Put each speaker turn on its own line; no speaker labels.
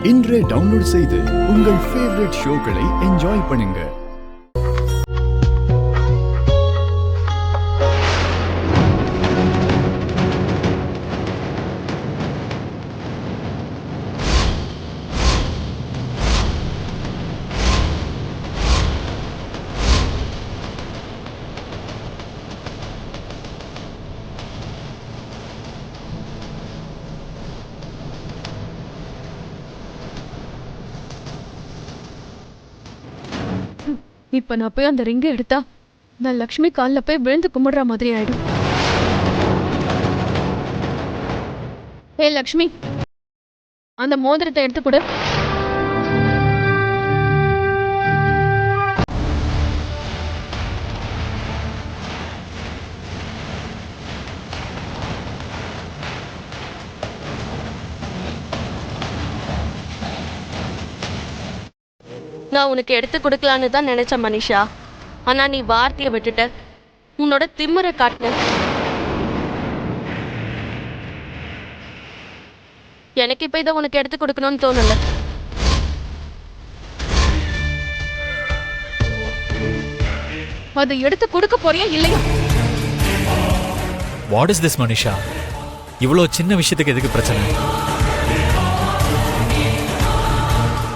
இன்றே டவுன்லோட் செய்து உங்கள் ஃபேவரட் ஷோக்களை என்ஜாய் பண்ணுங்க.
இப்ப நான் போய் அந்த ரிங்கை எடுத்தா நான் லக்ஷ்மி காலில் போய் விழுந்து கும்பிடுற மாதிரி ஆயிடும். ஏ லக்ஷ்மி, அந்த மோதிரத்தை எடுத்து கொடு.
நான் உனக்கு எடுத்து கொடுக்கலான்னு தான் நினைச்ச மனிஷா. ஆனா நீ வார்த்தையை விட்டுட்ட, உன்னோட திமிரை காட்டின. எனக்கு இப்ப இதை உனக்கு எடுத்து கொடுக்கணும்னு தோணல.
அதை எடுத்து கொடுக்க போறியா இல்லையா?
What is this Manisha? இவ்வளோ சின்ன விஷயத்துக்கு எதுக்கு பிரச்சனை?